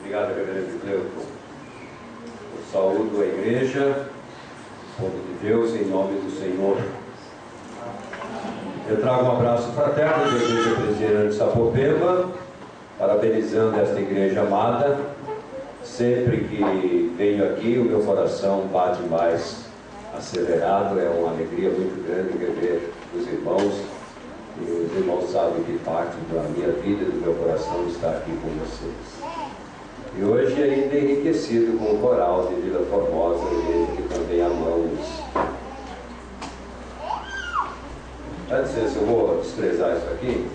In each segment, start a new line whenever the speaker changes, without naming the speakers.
Obrigado, reverendo Cleuton. Eu saúdo a igreja, o povo de Deus, em nome do Senhor. Eu trago um abraço fraterno da Igreja Presbiteriana de Sapopemba, parabenizando esta igreja amada. Sempre que venho aqui, o meu coração bate mais acelerado. É uma alegria muito grande rever os irmãos. E os irmãos sabem que parte da minha vida e do meu coração está aqui com vocês. E hoje ainda enriquecido com o coral de Vila Formosa, que também amamos. Dá licença, eu vou desprezar isso aqui.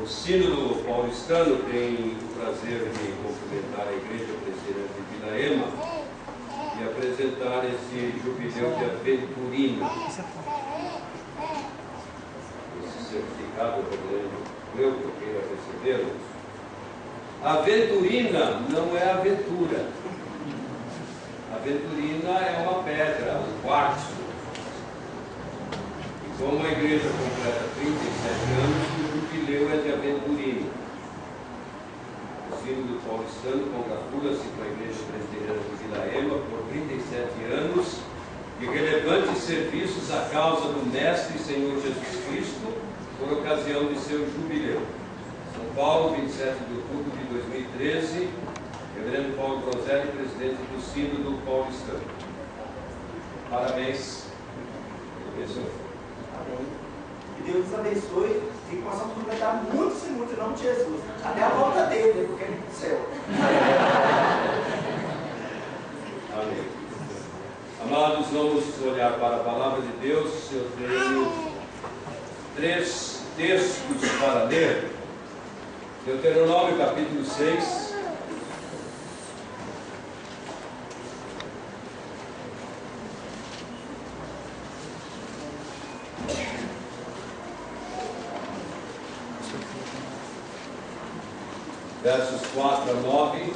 O Sínodo Paulistano tem o prazer de cumprimentar a Igreja Presbiteriana de Vila Ema e apresentar esse jubileu de Aventurina. Esse certificado eu queira recebê-lo. Aventurina não é aventura. Aventurina é uma pedra, um quartzo. E como a igreja completa 37 anos, o jubileu é de Aventurina. O Sínodo Paulistano congratula-se com a Igreja Presbiteriana de Vila Ema por 37 anos de relevantes serviços à causa do Mestre e Senhor Jesus Cristo, por ocasião de seu jubileu. São Paulo, 27 de outubro de 2013, reverendo Paulo Broselli, presidente do Sínodo Paulistano. Parabéns.
Amém. Que Deus nos abençoe e que possamos completar muitos e muitos em nome de Jesus. Até a volta dele, porque ele é do céu.
Amém. Amados, vamos olhar para a palavra de Deus. Eu tenho 3 textos para ler. Deuteronômio capítulo 6. Versos 4 a 9.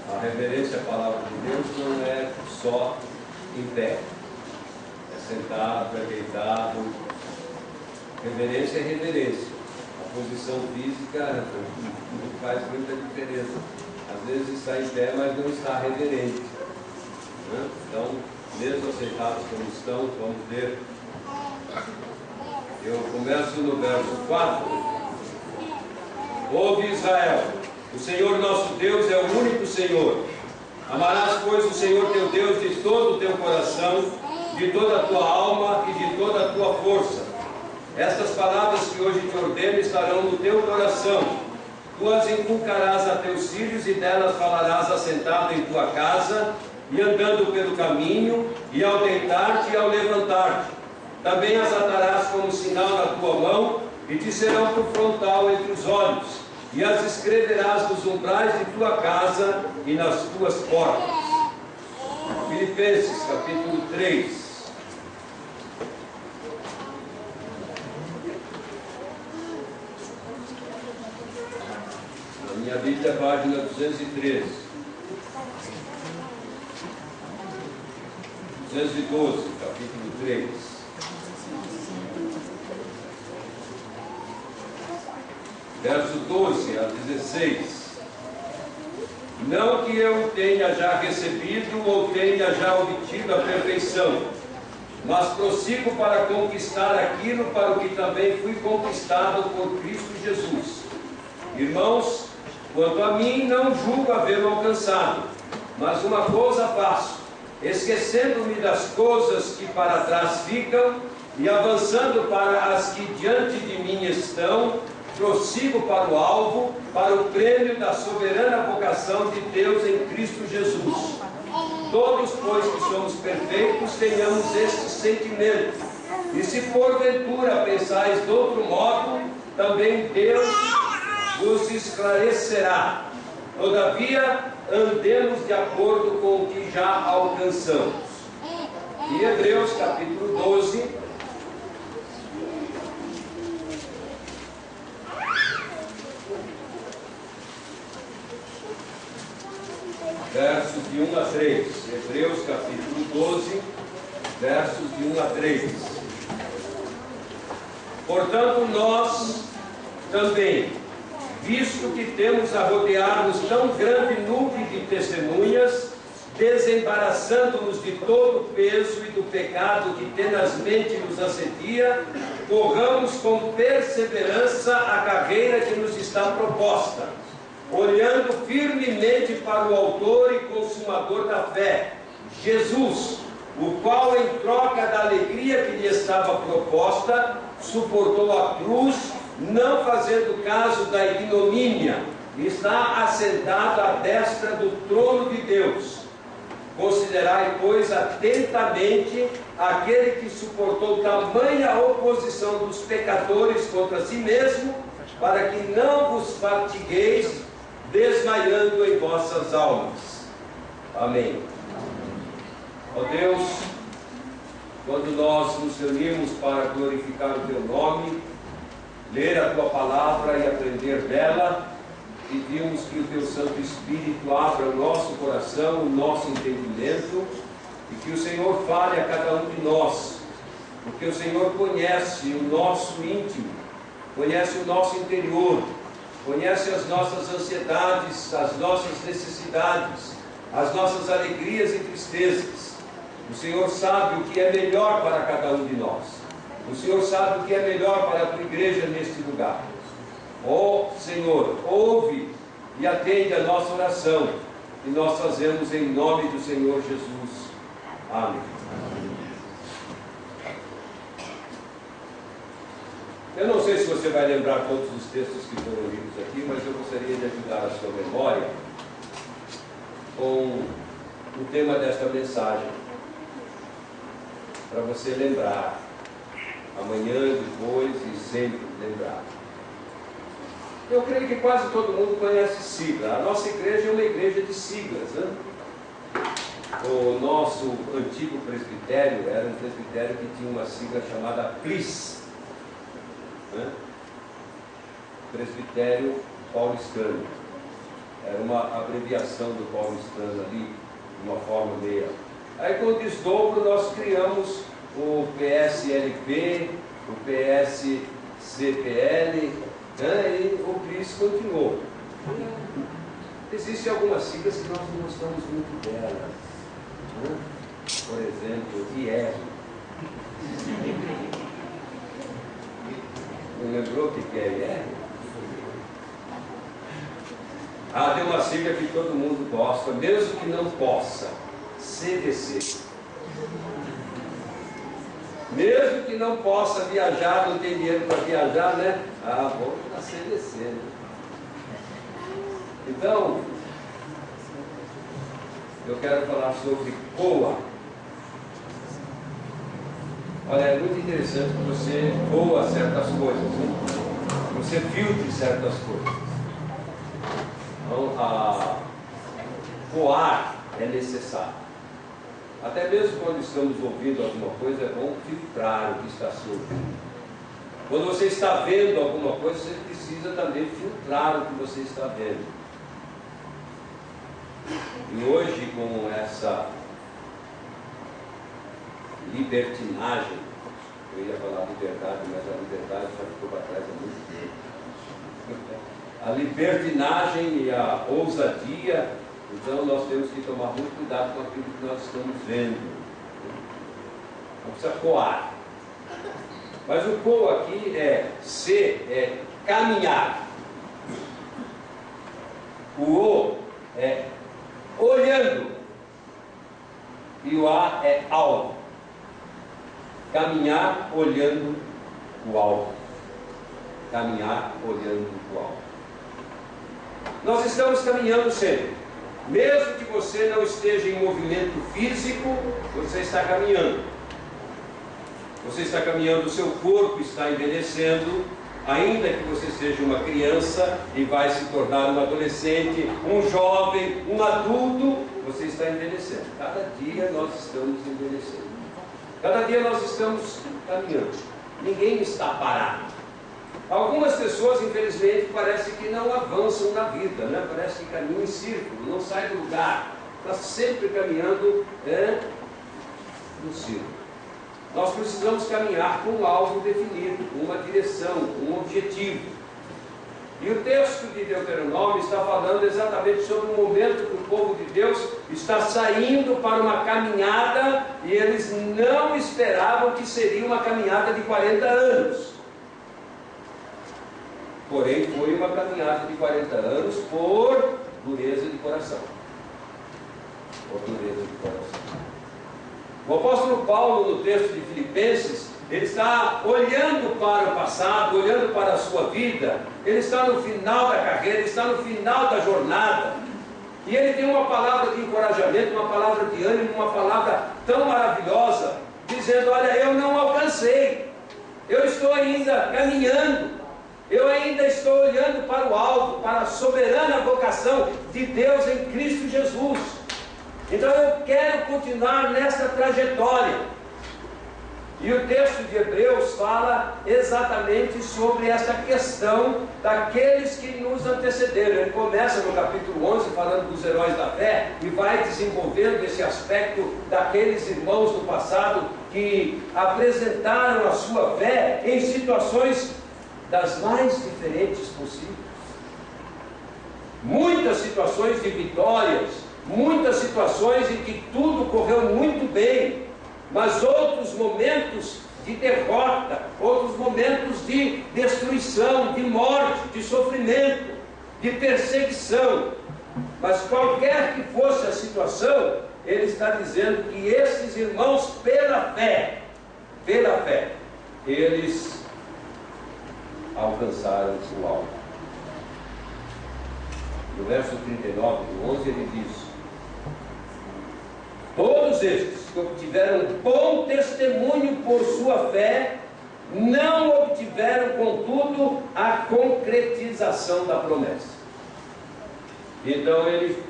A reverência à palavra de Deus não é só em pé, é sentado, é deitado. Reverência é reverência. A posição física não faz muita diferença. Às vezes está em pé, mas não está reverente. Então, mesmo aceitados como estão, vamos ler. Eu começo no verso 4. Ouve, Israel, o Senhor nosso Deus é o único Senhor. Amarás, pois, o Senhor teu Deus de todo o teu coração, de toda a tua alma e de toda a tua força. Estas palavras que hoje te ordeno estarão no teu coração. Tu as inculcarás a teus filhos e delas falarás assentado em tua casa e andando pelo caminho, e ao deitar-te e ao levantar-te. Também as atarás como sinal na tua mão e te serão por frontal entre os olhos. E as escreverás nos umbrais de tua casa e nas tuas portas. Filipenses capítulo 3. Na minha Bíblia, página 213. 212, capítulo 3. Verso 12 a 16. Não que eu tenha já recebido ou tenha já obtido a perfeição, mas prossigo para conquistar aquilo para o que também fui conquistado por Cristo Jesus. Irmãos, quanto a mim, não julgo havê-lo alcançado, mas uma coisa faço, esquecendo-me das coisas que para trás ficam e avançando para as que diante de mim estão, prossigo para o alvo, para o prêmio da soberana vocação de Deus em Cristo Jesus. Todos, pois, que somos perfeitos, tenhamos este sentimento. E se porventura pensais de outro modo, também Deus vos esclarecerá. Todavia, andemos de acordo com o que já alcançamos. E Hebreus capítulo 12. Versos de 1 a 3. Hebreus capítulo 12. versos de 1 a 3. Portanto, nós também, visto que temos a rodear-nos tão grande nuvem de testemunhas, desembaraçando-nos de todo o peso e do pecado que tenazmente nos assedia, corramos com perseverança a carreira que nos está proposta, olhando firmemente para o autor e consumador da fé, Jesus, o qual, em troca da alegria que lhe estava proposta, suportou a cruz, não fazendo caso da ignomínia, e está assentado à destra do trono de Deus. Considerai, pois, atentamente aquele que suportou tamanha oposição dos pecadores contra si mesmo, para que não vos fatigueis, desmaiando em vossas almas. Amém. Ó Deus, quando nós nos reunimos para glorificar o Teu nome, ler a Tua palavra e aprender dela, pedimos que o Teu Santo Espírito abra o nosso coração, o nosso entendimento, e que o Senhor fale a cada um de nós, porque o Senhor conhece o nosso íntimo, conhece o nosso interior, conhece as nossas ansiedades, as nossas necessidades, as nossas alegrias e tristezas. O Senhor sabe o que é melhor para cada um de nós. O Senhor sabe o que é melhor para a Tua igreja neste lugar. Ó Senhor, ouve e atende a nossa oração, que nós fazemos em nome do Senhor Jesus. Amém. Eu não sei se você vai lembrar todos os textos que foram lidos aqui, mas eu gostaria de ajudar a sua memória com o tema desta mensagem, para você lembrar, amanhã, depois e sempre lembrar. Eu creio que quase todo mundo conhece sigla. A nossa igreja é uma igreja de siglas, né? O nosso antigo presbitério era um presbitério que tinha uma sigla chamada PLIS, né? Presbitério Paulistano. Era uma abreviação do paulistano ali, de uma forma meia. Aí com o desdobro nós criamos o PSLP, o PSCPL, né? E o PLIS continuou. Existem algumas siglas que nós não gostamos muito delas, né? Por exemplo, IR. Não lembrou o que é IR? Ah, tem uma sigla que todo mundo gosta, mesmo que não possa. CDC. Mesmo que não possa viajar, não tem dinheiro para viajar, né? Ah, vou na CDC, né? Então, eu quero falar sobre COA. Olha, é muito interessante que você coa certas coisas, né? Você filtre certas coisas. Então, coar é necessário. Até mesmo quando estamos ouvindo alguma coisa, é bom filtrar o que está se ouvindo. Quando você está vendo alguma coisa, você precisa também filtrar o que você está vendo. E hoje, com essa libertinagem, eu ia falar liberdade, mas a liberdade já ficou para trás há muito tempo. A libertinagem e a ousadia, então nós temos que tomar muito cuidado com aquilo que nós estamos vendo. Não precisa coar. Mas o coa aqui é ser, é caminhar. O o é olhando. E o a é alvo. Caminhar olhando o alvo. Caminhar olhando o alvo. Nós estamos caminhando sempre. Mesmo que você não esteja em movimento físico, você está caminhando. Você está caminhando, o seu corpo está envelhecendo, ainda que você seja uma criança e vai se tornar um adolescente, um jovem, um adulto, você está envelhecendo. Cada dia nós estamos envelhecendo. Cada dia nós estamos caminhando. Ninguém está parado. Algumas pessoas, infelizmente, parece que não avançam na vida, né? Parece que caminham em círculo, não sai do lugar. Está sempre caminhando no círculo. nós precisamos caminhar com um alvo definido, com uma direção, com um objetivo. E o texto de Deuteronômio está falando exatamente sobre o momento que o povo de Deus está saindo para uma caminhada, e eles não esperavam que seria uma caminhada de 40 anos. Porém, foi uma caminhada de 40 anos por dureza de coração. Por dureza de coração. O apóstolo Paulo, no texto de Filipenses, ele está olhando para o passado, olhando para a sua vida. Ele está no final da carreira, ele está no final da jornada. E ele tem uma palavra de encorajamento, uma palavra de ânimo, uma palavra tão maravilhosa, dizendo: olha, eu não alcancei, eu estou ainda caminhando, eu ainda estou olhando para o alto, para a soberana vocação de Deus em Cristo Jesus. Então eu quero continuar nessa trajetória. E o texto de Hebreus fala exatamente sobre essa questão daqueles que nos antecederam. Ele começa no capítulo 11 falando dos heróis da fé e vai desenvolvendo esse aspecto daqueles irmãos do passado que apresentaram a sua fé em situações das mais diferentes possíveis. Muitas situações de vitórias, muitas situações em que tudo correu muito bem, mas outros momentos de derrota, outros momentos de destruição, de morte, de sofrimento, de perseguição. Mas qualquer que fosse a situação, ele está dizendo que esses irmãos, pela fé, eles alcançaram o alvo. No verso 39 do 11 ele diz: todos estes que obtiveram bom testemunho por sua fé, não obtiveram, contudo, a concretização da promessa. Então ele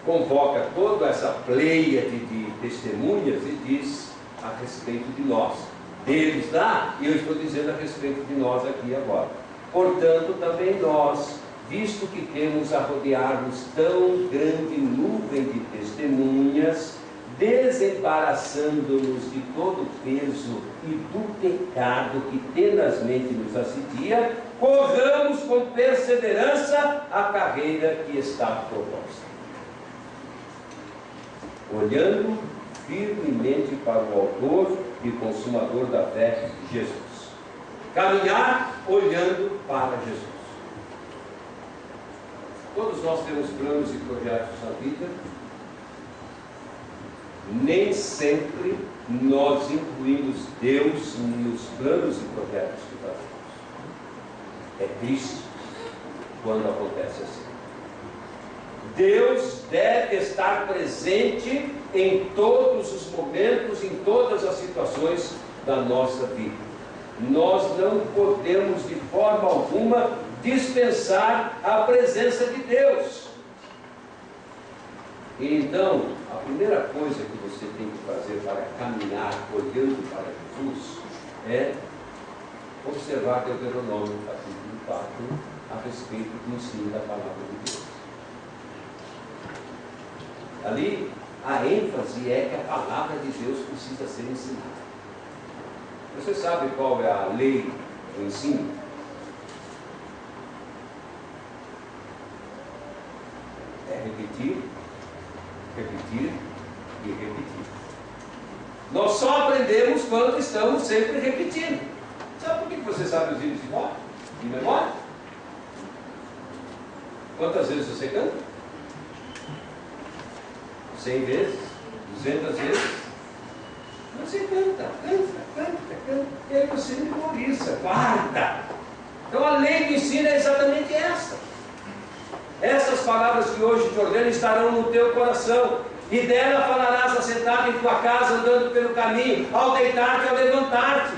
convoca toda essa pleiade de testemunhas e diz a respeito de nós. Deles lá, e eu estou dizendo a respeito de nós aqui agora. Portanto, também nós, visto que temos a rodear-nos tão grande nuvem de testemunhas, desembaraçando-nos de todo o peso e do pecado que tenazmente nos assedia, corramos com perseverança a carreira que está proposta, olhando firmemente para o autor e consumador da fé, Jesus. Caminhar olhando para Jesus. Todos nós temos planos e projetos na vida. Nem sempre nós incluímos Deus nos planos e projetos que fazemos. É triste quando acontece assim. Deus deve estar presente em todos os momentos, em todas as situações da nossa vida. Nós não podemos de forma alguma dispensar a presença de Deus. E então, a primeira coisa que você tem que fazer para caminhar olhando para Jesus é observar Deuteronômio capítulo 4 a respeito do ensino da palavra de Deus. Ali, a ênfase é que a palavra de Deus precisa ser ensinada. Você sabe qual é a lei do ensino? É repetir, repetir e repetir. Nós só aprendemos quando estamos sempre repetindo. Sabe por que você sabe os hinos de memória? Quantas vezes você canta? 100 vezes? 200 vezes? Você canta, e aí você memoriza, guarda. Então a lei do ensino é exatamente essa. Essas palavras que hoje te ordeno estarão no teu coração, e dela falarás assentado em tua casa, andando pelo caminho, ao deitar-te, ao levantar-te.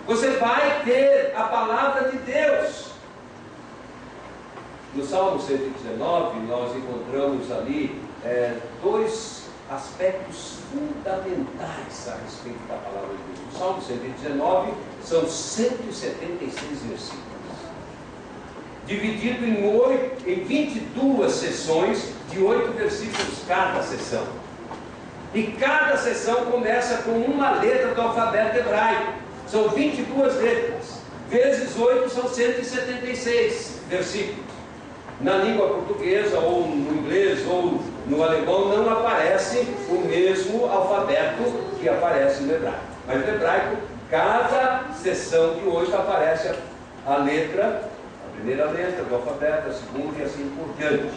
Você vai ter a palavra de Deus. No Salmo 119, nós encontramos ali dois aspectos fundamentais a respeito da palavra de Deus. No Salmo 119 são 176 versículos, dividido em 22 sessões de 8 versículos cada sessão. E cada sessão começa com uma letra do alfabeto hebraico. São 22 letras. Vezes 8 são 176 versículos. Na língua portuguesa, ou no inglês, ou no alemão, não aparece o mesmo alfabeto que aparece no hebraico. Mas no hebraico, cada sessão de 8 aparece a letra, a primeira letra do alfabeto, a segunda e assim por diante.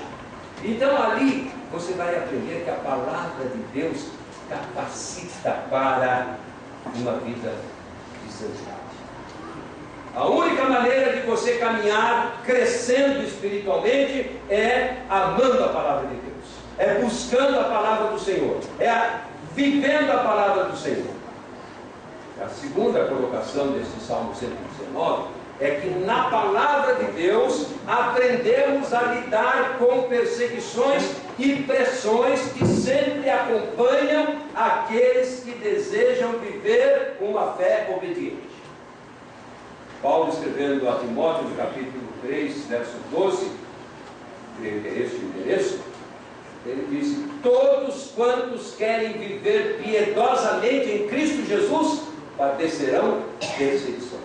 Então ali você vai aprender que a palavra de Deus capacita para uma vida de santidade. A única maneira de você caminhar crescendo espiritualmente é amando a palavra de Deus, é buscando a palavra do Senhor, é vivendo a palavra do Senhor. A segunda colocação desse Salmo 119 é que na palavra de Deus aprendemos a lidar com perseguições e pressões que sempre acompanham aqueles que desejam viver uma fé obediente. Paulo, escrevendo a Timóteo, no capítulo 3, verso 12, creio que é este o endereço, ele disse: todos quantos querem viver piedosamente em Cristo Jesus padecerão perseguições.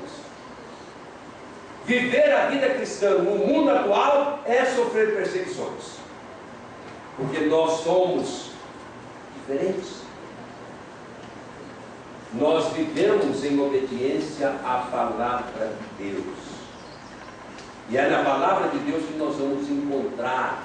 Viver a vida cristã no mundo atual é sofrer perseguições, porque nós somos diferentes. Nós vivemos em obediência à palavra de Deus, e é na palavra de Deus que nós vamos encontrar.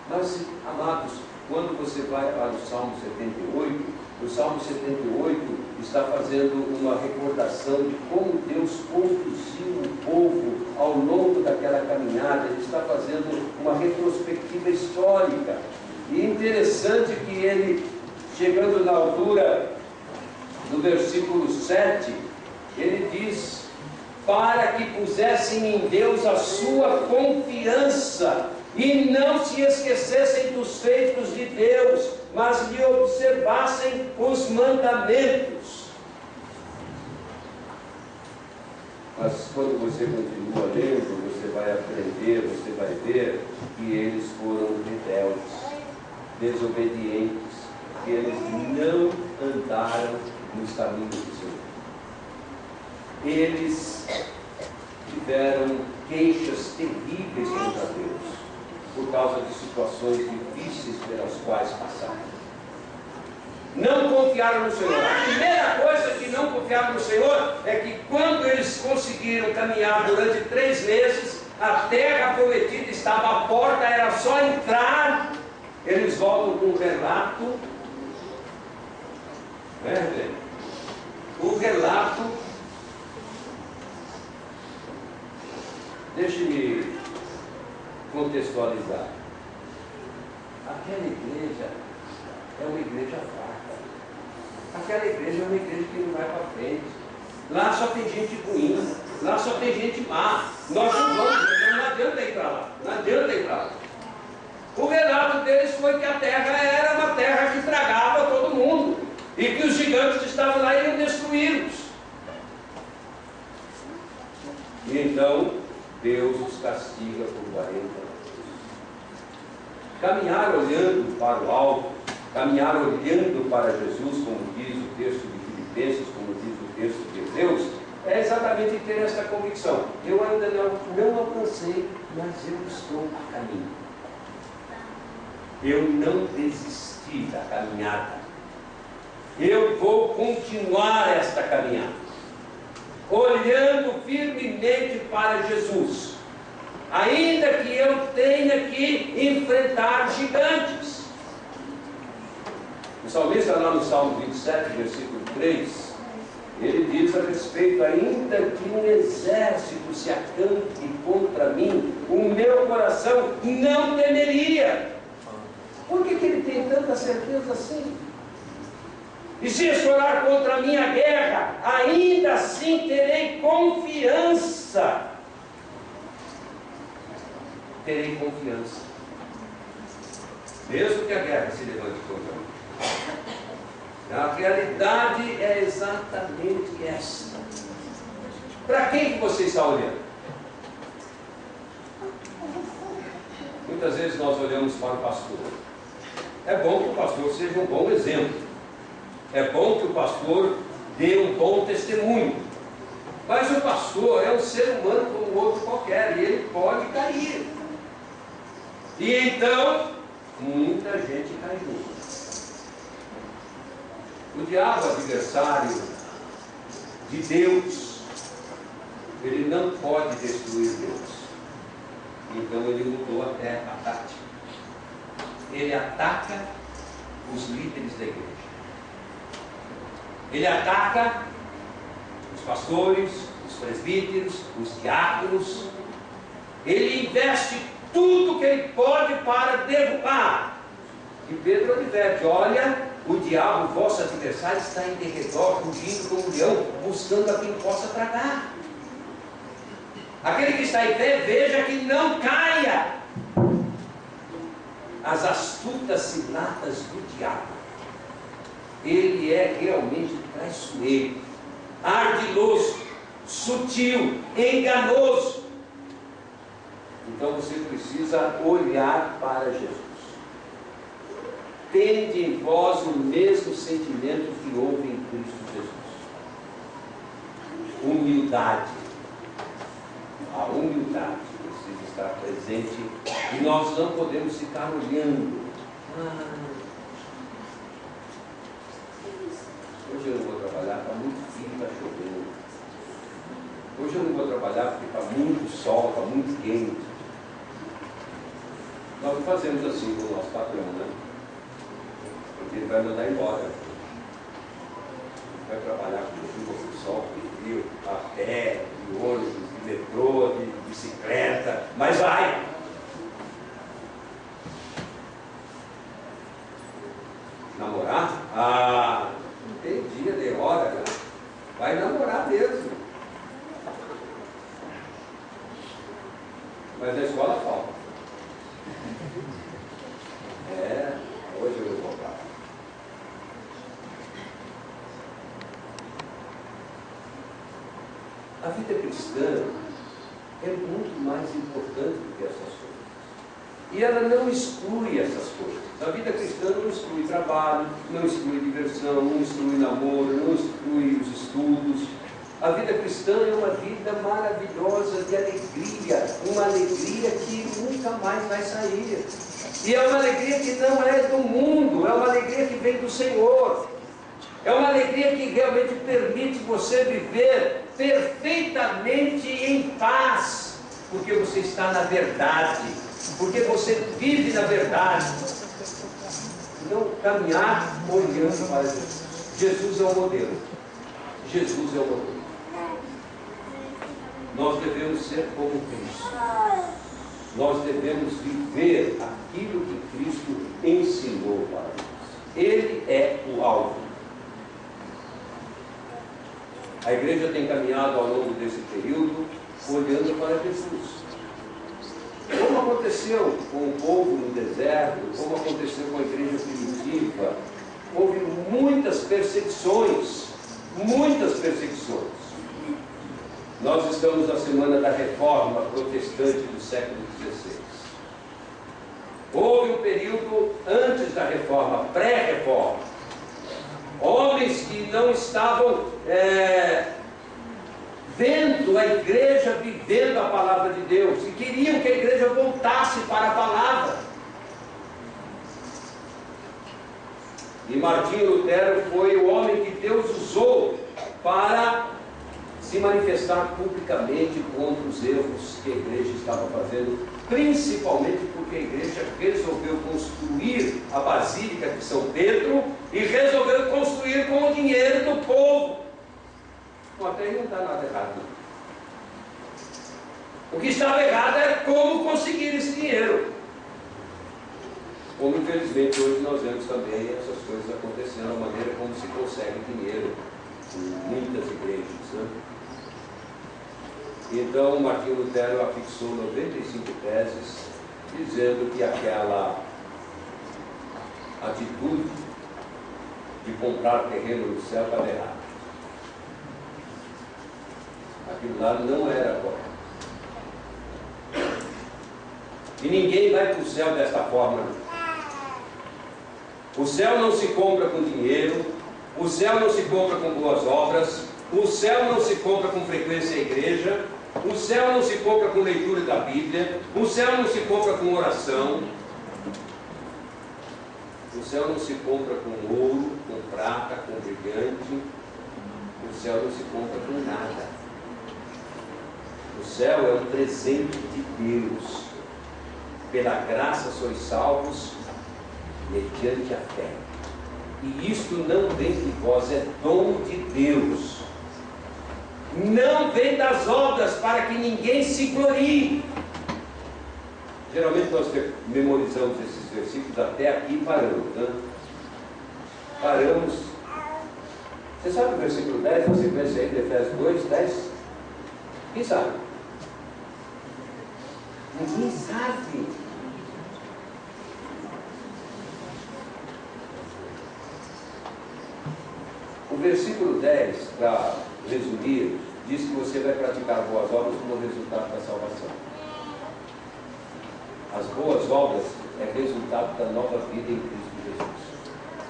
Mas, amados, quando você vai para o Salmo 78, o Salmo 78 está fazendo uma recordação de como Deus conduziu o povo ao longo daquela caminhada. Ele está fazendo uma retrospectiva histórica. E é interessante que ele, chegando na altura do versículo 7, ele diz: para que pusessem em Deus a sua confiança e não se esquecessem dos feitos de Deus, mas lhe observassem os mandamentos. Mas quando você continua lendo, você vai aprender, você vai ver que eles foram rebeldes, desobedientes, que eles não andaram nos caminhos do Senhor. Eles tiveram queixas terríveis contra Deus, por causa de situações difíceis pelas quais passaram. Não confiaram no Senhor. A primeira coisa que não confiaram no Senhor é que quando eles conseguiram caminhar durante 3 meses, a terra prometida estava à porta, era só entrar. Eles voltam com um relato, o relato, deixe-me contextualizar. Aquela igreja é uma igreja fraca. Aquela igreja é uma igreja que não vai para frente. Lá só tem gente ruim, lá só tem gente má. Nós não vamos, não adianta ir para lá, não adianta ir para lá. O relato deles foi que a terra era uma terra que tragava todo mundo e que os gigantes que estavam lá iam destruí-los. E então Deus os castiga por 40 anos. Caminhar olhando para o alto, caminhar olhando para Jesus, como diz o texto de Filipenses, como diz o texto de Hebreus, é exatamente ter essa convicção. Eu ainda não alcancei, mas eu estou a caminho. Eu não desisti da caminhada. Eu vou continuar esta caminhada, olhando firmemente para Jesus, ainda que eu tenha que enfrentar gigantes. O salmista, lá no Salmo 27, versículo 3, ele diz a respeito: ainda que um exército se acampe contra mim, o meu coração não temeria. Por que ele tem tanta certeza assim? E se estourar contra a minha guerra, ainda assim terei confiança. Terei confiança, mesmo que a guerra se levante contra mim. A realidade é exatamente esta. Para quem que você está olhando? Muitas vezes nós olhamos para o pastor. É bom que o pastor seja um bom exemplo. É bom que o pastor dê um bom testemunho. Mas o pastor é um ser humano como outro qualquer, e ele pode cair. E então, muita gente cai junto. O diabo, adversário de Deus, ele não pode destruir Deus. Então ele mudou até a tática. Ele ataca os líderes da igreja. Ele ataca os pastores, os presbíteros, os diáconos. Ele investe tudo que ele pode para derrubar. E Pedro adverte: olha, o diabo, vosso adversário, está em derredor, rugindo como um leão, buscando a quem possa tragar. Aquele que está em pé, veja que não caia as astutas ciladas do diabo. Ele é realmente traiçoeiro, ardiloso, sutil, enganoso. Então você precisa olhar para Jesus. Tende em vós o mesmo sentimento que houve em Cristo Jesus. Humildade. A humildade precisa estar presente e nós não podemos ficar olhando. Hoje eu não vou trabalhar, está muito frio, está chovendo. Hoje eu não vou trabalhar porque está muito sol, está muito quente. Nós não fazemos assim com o nosso patrão, né? Porque ele vai mandar embora. Ele vai trabalhar com chuva, com sol, com frio, a pé, de ônibus, de metrô, de bicicleta, mas vai! Namorar? Ah, não tem dia de hora, né? Vai namorar mesmo. Mas na escola falta. Hoje eu vou voltar. A vida cristã é muito mais importante do que essas coisas. E ela não exclui essas coisas. A vida cristã não exclui trabalho, não exclui diversão, não exclui namoro, não exclui os estudos. A vida cristã é uma vida maravilhosa de alegria, uma alegria que nunca mais vai sair. E é uma alegria que não é do mundo, é uma alegria que vem do Senhor. É uma alegria que realmente permite você viver perfeitamente em paz, porque você está na verdade, porque você vive na verdade. Não caminhar olhando para Jesus. Jesus é o modelo. Jesus é o modelo. Nós devemos ser como Cristo. Nós devemos viver aquilo que Cristo ensinou para nós. Ele é o alvo. A igreja tem caminhado ao longo desse período olhando para Jesus. Como aconteceu com o povo no deserto, como aconteceu com a igreja primitiva, houve muitas perseguições, muitas perseguições. Nós estamos na semana da reforma protestante do século XVI. Houve um período antes da reforma, pré-reforma. Homens que não estavam vendo a igreja vivendo a palavra de Deus e queriam que a igreja voltasse para a palavra. E Martinho Lutero foi o homem que Deus usou para se manifestar publicamente contra os erros que a igreja estava fazendo, principalmente porque a igreja resolveu construir a Basílica de São Pedro e resolveu construir com o dinheiro do povo. Bom, até aí não está nada errado. O que estava errado era como conseguir esse dinheiro. Como infelizmente hoje nós vemos também essas coisas acontecendo, a maneira como se consegue dinheiro em muitas igrejas, né? Então Martinho Lutero afixou 95 teses, dizendo que aquela atitude de comprar terreno no céu estava errada. Aquilo lá não era correto. E ninguém vai para o céu desta forma. O céu não se compra com dinheiro, O céu não se compra com boas obras, o céu não se compra com frequência à igreja, o céu não se compra com leitura da Bíblia, o céu não se compra com oração, o céu não se compra com ouro, com prata, com brilhante, o céu não se compra com nada. O céu é um presente de Deus. Pela graça sois salvos, mediante a fé. E isto não vem de vós, é dom de Deus. Não vem das obras, para que ninguém se glorie. Geralmente nós memorizamos esses versículos até aqui e paramos, né? Paramos. Você sabe o versículo 10? Você conhece aí de Efésios 2, 10? Quem sabe? Ninguém sabe. O versículo 10, para resumir, diz que você vai praticar boas obras como resultado da salvação. As boas obras é resultado da nova vida em Cristo Jesus.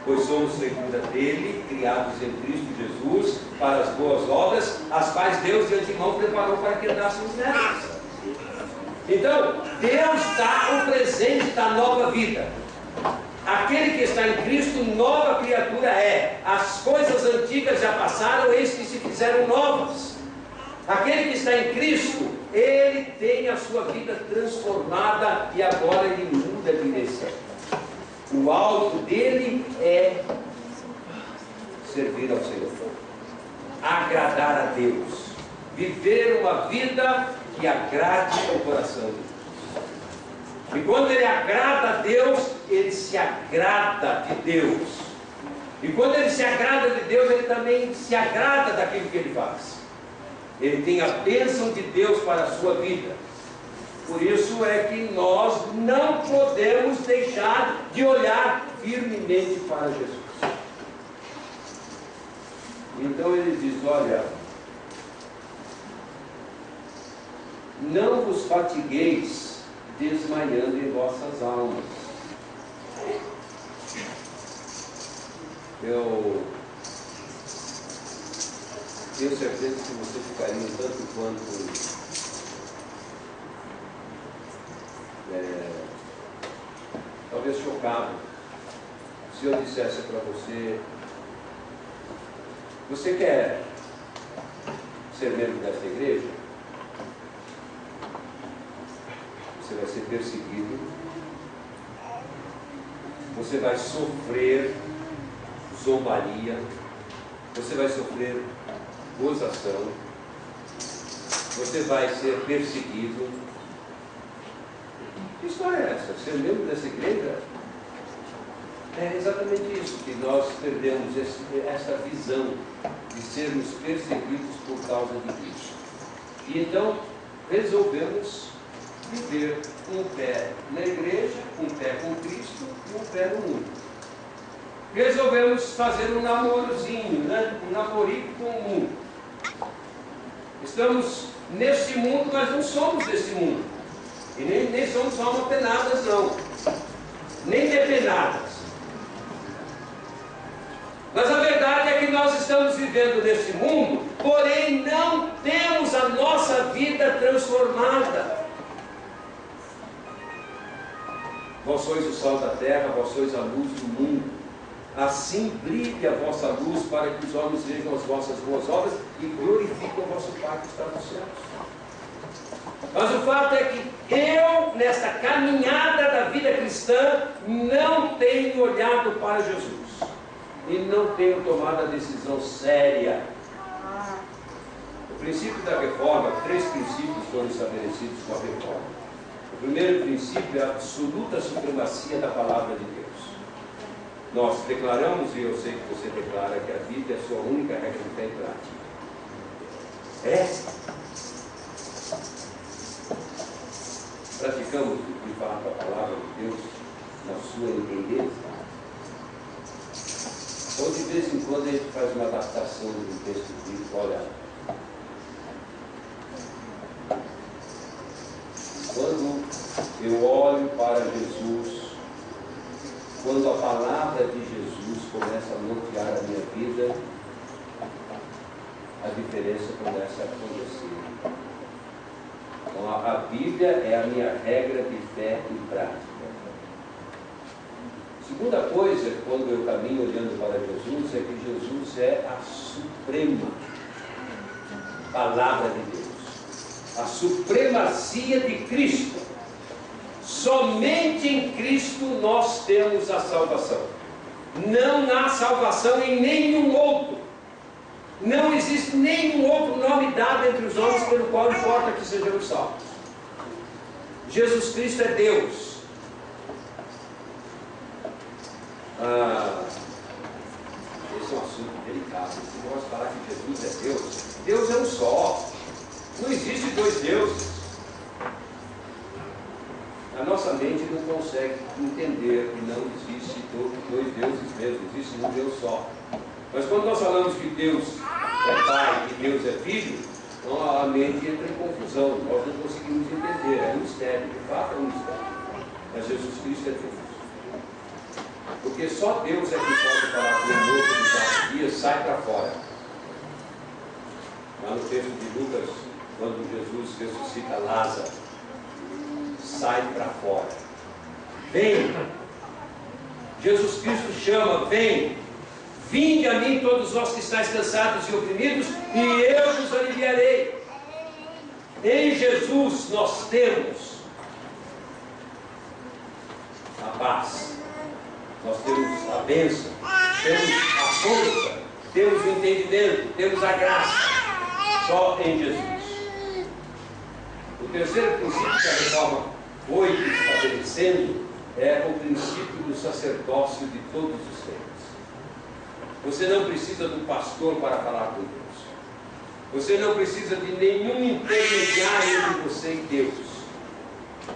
Pois somos feitura dele, criados em Cristo Jesus, para as boas obras, as quais Deus de antemão preparou para que andássemos nelas. Então, Deus dá o presente da nova vida. Aquele que está em Cristo, nova criatura é. As coisas antigas já passaram, eis que se fizeram novas. Aquele que está em Cristo, ele tem a sua vida transformada e agora ele muda de direção. O alvo dele é servir ao Senhor, agradar a Deus, viver uma vida que agrade ao coração de Deus. E quando ele agrada a Deus, ele se agrada de Deus. E quando ele se agrada de Deus, ele também se agrada daquilo que ele faz. Ele tem a bênção de Deus para a sua vida. Por isso é que nós não podemos deixar de olhar firmemente para Jesus. Então ele diz, olha, não vos fatigueis desmaiando em vossas almas. Eu tenho certeza que você ficaria um tanto quanto talvez chocado se eu dissesse para você: você quer ser membro dessa igreja? Você vai ser perseguido, você vai sofrer zombaria, você vai sofrer gozação, você vai ser perseguido. Que história é essa? Ser membro dessa igreja? É exatamente isso, que nós perdemos essa visão de sermos perseguidos por causa de Cristo. E então resolvemos viver um pé na igreja, um pé com Cristo e um pé no mundo. Resolvemos fazer um namorozinho, né? Um namorico com o mundo. Estamos neste mundo, mas não somos desse mundo. E nem somos almas penadas, não. Nem depenadas. Mas a verdade é que nós estamos vivendo nesse mundo, porém não temos a nossa vida transformada. Vós sois o sal da terra, vós sois a luz do mundo. Assim brilhe a vossa luz, para que os homens vejam as vossas boas obras e glorifiquem o vosso Pai que está nos céus. Mas o fato é que eu, nessa caminhada da vida cristã, não tenho olhado para Jesus. E não tenho tomado a decisão séria. O princípio da reforma, 3 princípios foram estabelecidos com a reforma. O primeiro princípio é a absoluta supremacia da palavra de Deus. Nós declaramos, e eu sei que você declara, que a Bíblia é a sua única regra de fé e prática. Praticamos de fato a palavra de Deus na sua inteireza? Ou de vez em quando a gente faz uma adaptação do texto bíblico? Olha, quando eu olho para Jesus, quando a palavra de Jesus começa a nortear a minha vida, diferença começa a acontecer. Então, a Bíblia é a minha regra de fé e prática. Segunda coisa, quando eu caminho olhando para Jesus, é que Jesus é a suprema palavra de Deus. A supremacia de Cristo. Somente em Cristo nós temos a salvação. Não há salvação em nenhum outro. Não existe nenhum outro nome dado entre os homens pelo qual importa que sejamos salvos. Jesus Cristo é Deus. Esse é um assunto delicado. Se nós falar que Jesus é Deus, Deus é um só. Não existe dois deuses. A nossa mente não consegue entender que não existe dois deuses mesmo, existe um Deus só. Mas quando nós falamos que Deus é Pai e Deus é Filho, então a mente entra em confusão, nós não conseguimos entender, é um mistério, de fato é um mistério. Mas Jesus Cristo é Deus. Porque só Deus é que pode falar com o morto de 4 dias, sai para fora. Lá no texto de Lucas, quando Jesus ressuscita Lázaro, sai para fora. Vem. Jesus Cristo chama, vem. Vinde a mim todos vós que estáis cansados e oprimidos, e eu vos aliviarei. Em Jesus nós temos a paz, nós temos a bênção, temos a força, temos o entendimento, temos a graça, só em Jesus. O terceiro princípio que a reforma foi estabelecendo é o princípio do sacerdócio de todos os tempos. Você não precisa de um pastor para falar com Deus. Você não precisa de nenhum intermediário entre você e Deus,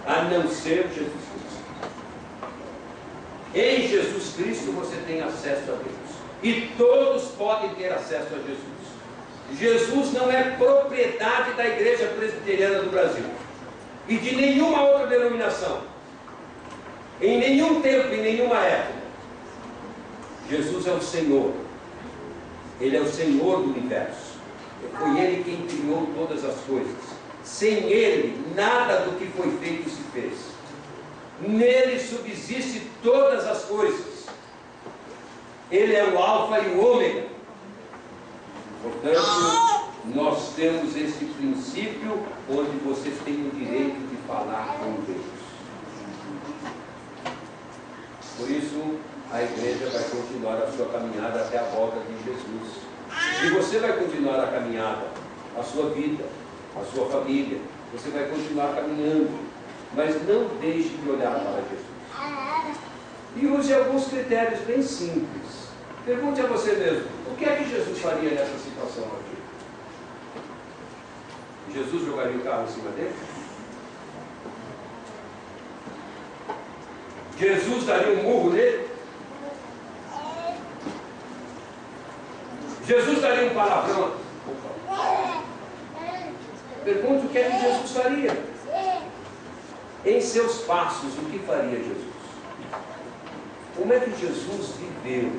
a não ser Jesus Cristo. Em Jesus Cristo você tem acesso a Deus. E todos podem ter acesso a Jesus. Jesus não é propriedade da Igreja Presbiteriana do Brasil e de nenhuma outra denominação, em nenhum tempo, em nenhuma época. Jesus é o Senhor. Ele é o Senhor do universo. Foi Ele quem criou todas as coisas. Sem Ele, nada do que foi feito se fez. Nele subsiste todas as coisas. Ele é o Alfa e o Ômega. Portanto, nós temos esse princípio onde vocês têm o direito de falar com Deus. Por isso, a igreja vai continuar a sua caminhada até a volta de Jesus. E você vai continuar a caminhada, a sua vida, a sua família. Você vai continuar caminhando. Mas não deixe de olhar para Jesus. E use alguns critérios bem simples. Pergunte a você mesmo, o que é que Jesus faria nessa situação aqui? Jesus jogaria o carro em cima dele? Jesus daria um murro nele? Jesus daria um palavrão? Pergunte o que é que Jesus faria. Em seus passos, o que faria Jesus? Como é que Jesus viveu?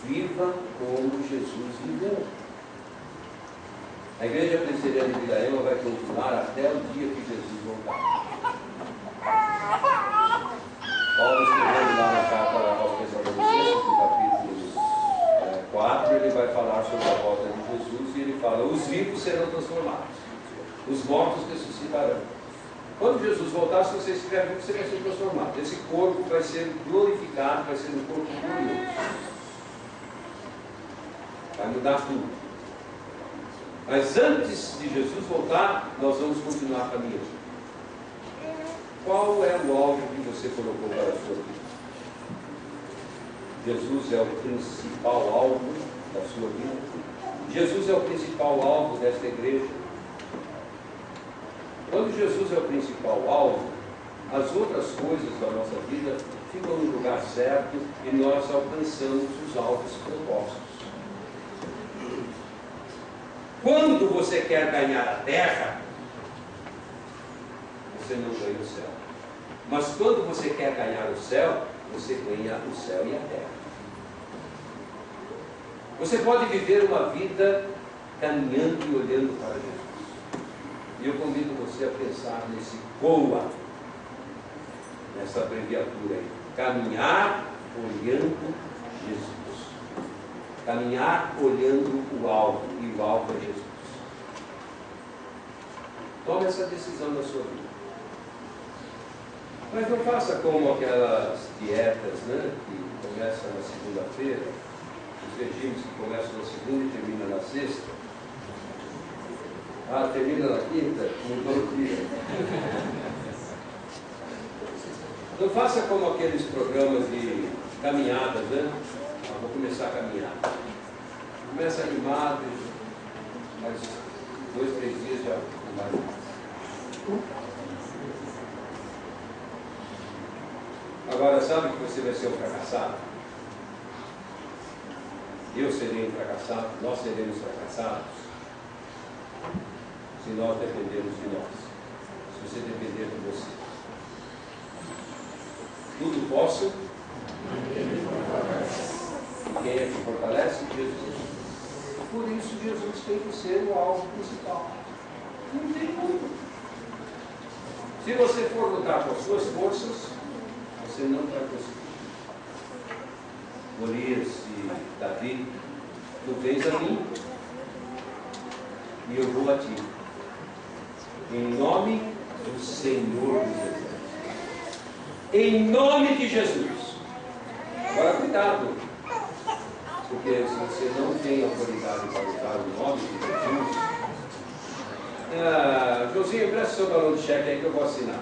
Viva como Jesus viveu. A Igreja Presbiteriana de Viraema vai continuar até o dia que Jesus voltar. Paulo escrevendo lá na carta aos Tessalonicenses, no capítulo 4, ele vai falar sobre a volta de Jesus e ele fala: os vivos serão transformados, os mortos ressuscitarão. Quando Jesus voltar, se você estiver vivo, você vai ser transformado. Esse corpo vai ser glorificado, vai ser um corpo glorioso. Vai mudar tudo. Mas antes de Jesus voltar, nós vamos continuar caminhando. Qual é o alvo que você colocou para a sua vida? Jesus é o principal alvo da sua vida? Jesus é o principal alvo desta igreja? Quando Jesus é o principal alvo, as outras coisas da nossa vida ficam no lugar certo e nós alcançamos os alvos propostos. Quando você quer ganhar a terra, você não ganha o céu. Mas quando você quer ganhar o céu, você ganha o céu e a terra. Você pode viver uma vida caminhando e olhando para Jesus. E eu convido você a pensar nesse COA, nessa abreviatura aí. Caminhar olhando Jesus. Caminhar olhando o alvo, e o alvo é Jesus. Tome essa decisão na sua vida. Mas não faça como aquelas dietas, né, que começam na segunda-feira, os regimes que começam na segunda e terminam na sexta. Termina na quinta, mudou o dia. Não faça como aqueles programas de caminhadas, né? Vou começar a caminhar. Começa animado, mas 2, 3 dias já não vai mais. Agora, sabe que você vai ser um fracassado? Eu serei um fracassado, nós seremos fracassados, se nós dependermos de nós, se você depender de você. Tudo posso. Quem é que fortalece? Jesus. Por isso Jesus tem que ser o alvo principal. Não tem como. Se você for lutar com as suas forças, você não vai conseguir. Golias e Davi, tu vens a mim e eu vou a ti. Em nome do Senhor dos Exércitos. Em nome de Jesus. Agora cuidado, porque se você não tem autoridade para usar o nome de Jesus, Josinho, presta o seu balão de cheque aí que eu vou assinar.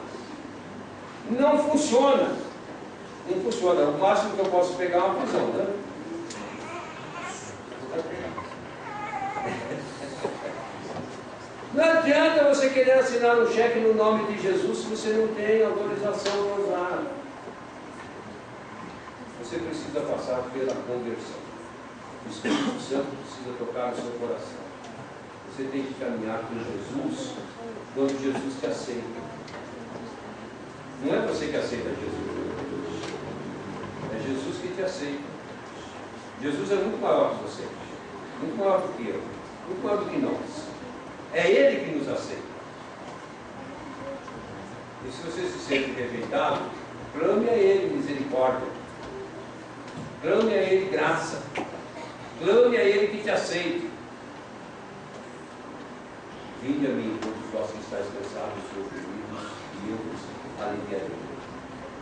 Não funciona. Não funciona. O máximo que eu posso pegar é uma prisão, né? Não adianta você querer assinar um cheque no nome de Jesus se você não tem autorização para usar. Você precisa passar pela conversão. O Espírito Santo precisa tocar no seu coração. Você tem que caminhar com Jesus quando Jesus te aceita. Não é você que aceita Jesus. É Jesus que te aceita. Jesus é muito maior que você. Muito maior do que eu. Muito maior do que nós. É Ele que nos aceita. E se você se sente rejeitado, clame a Ele misericórdia. Clame a Ele graça. Clame a Ele que te aceite. Vinde a mim, todos vós que estáis cansados e oprimidos, e eu vos aliviarei.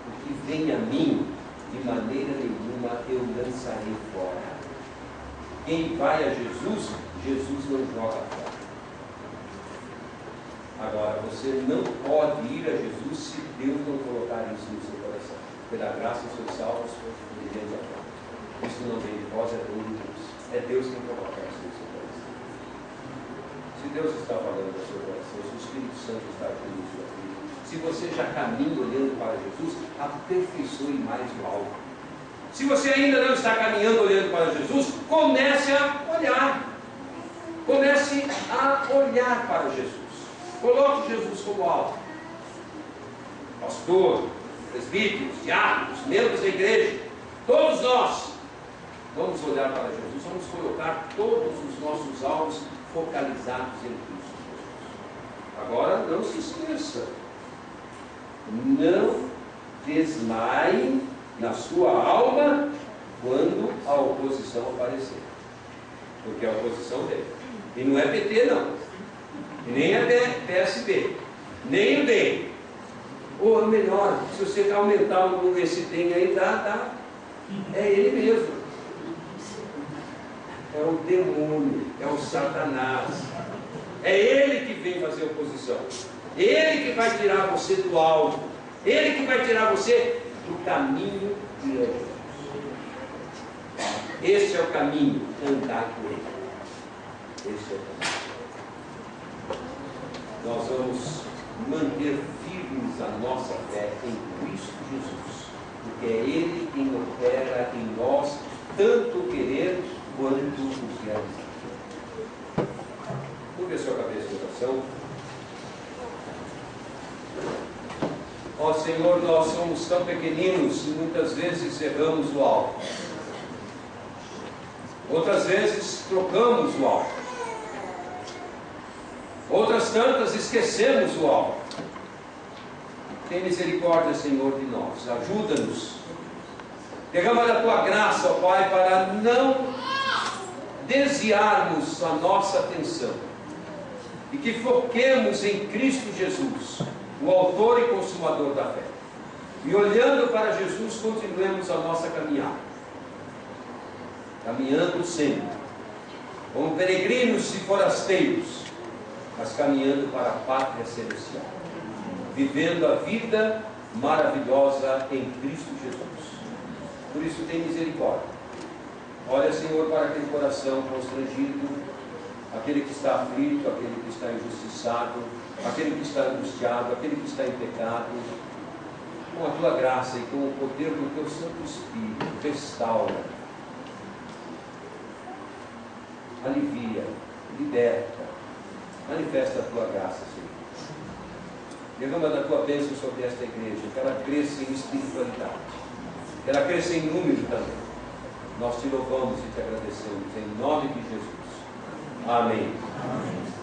O que vem a mim, de maneira nenhuma eu lançarei fora. Quem vai a Jesus, Jesus não joga fora. Agora, você não pode ir a Jesus se Deus não colocar isso no seu coração. Pela graça sois salvos mediante a fé. Isso não vem de vós, é dom de Deus. É Deus quem coloca isso no seu coração. Se Deus está falando no seu coração, se o Espírito Santo está agindo na sua vida, se você já caminha olhando para Jesus, aperfeiçoe mais o alvo. Se você ainda não está caminhando olhando para Jesus, comece a olhar. Comece a olhar para Jesus. Coloque Jesus como alvo. Pastor, presbíteros, diáconos, membros da igreja, todos nós vamos olhar para Jesus, vamos colocar todos os nossos alvos focalizados em Cristo Jesus. Agora, não se esqueça, não desmaie na sua alma quando a oposição aparecer, porque a oposição vem. E não é PT não, e nem é PSB, nem o DEM. Ou melhor, se você aumentar esse DEM aí, dá. É ele mesmo. É o demônio, é o Satanás. É ele que vem fazer oposição. Ele que vai tirar você do alvo. Ele que vai tirar você do caminho de Jesus. Esse é o caminho, andar com ele. Esse é o caminho. Nós vamos manter firmes a nossa fé em Cristo Jesus, porque é Ele quem opera em nós tanto o querer quanto o realizar. Curve a sua cabeça em oração. Ó Senhor, nós somos tão pequeninos e muitas vezes erramos o alvo. Outras vezes trocamos o alvo. Outras tantas esquecemos o alvo. Tem misericórdia, Senhor, de nós. Ajuda-nos. Derrama da tua graça, ó Pai, para não desviarmos a nossa atenção e que foquemos em Cristo Jesus, o autor e consumador da fé. E olhando para Jesus, continuemos a nossa caminhada. Caminhando sempre, como peregrinos e forasteiros, mas caminhando para a pátria celestial, vivendo a vida maravilhosa em Cristo Jesus. Por isso tem misericórdia. Olha, Senhor, para aquele coração constrangido, aquele que está aflito, aquele que está injustiçado, aquele que está angustiado, aquele que está em pecado. Com a tua graça e com o poder do teu Santo Espírito, restaura, alivia, liberta, manifesta a tua graça, Senhor. Derrama da tua bênção sobre esta igreja, que ela cresça em espiritualidade, que ela cresça em número também. Nós te louvamos e te agradecemos, em nome de Jesus. Amém. Amém.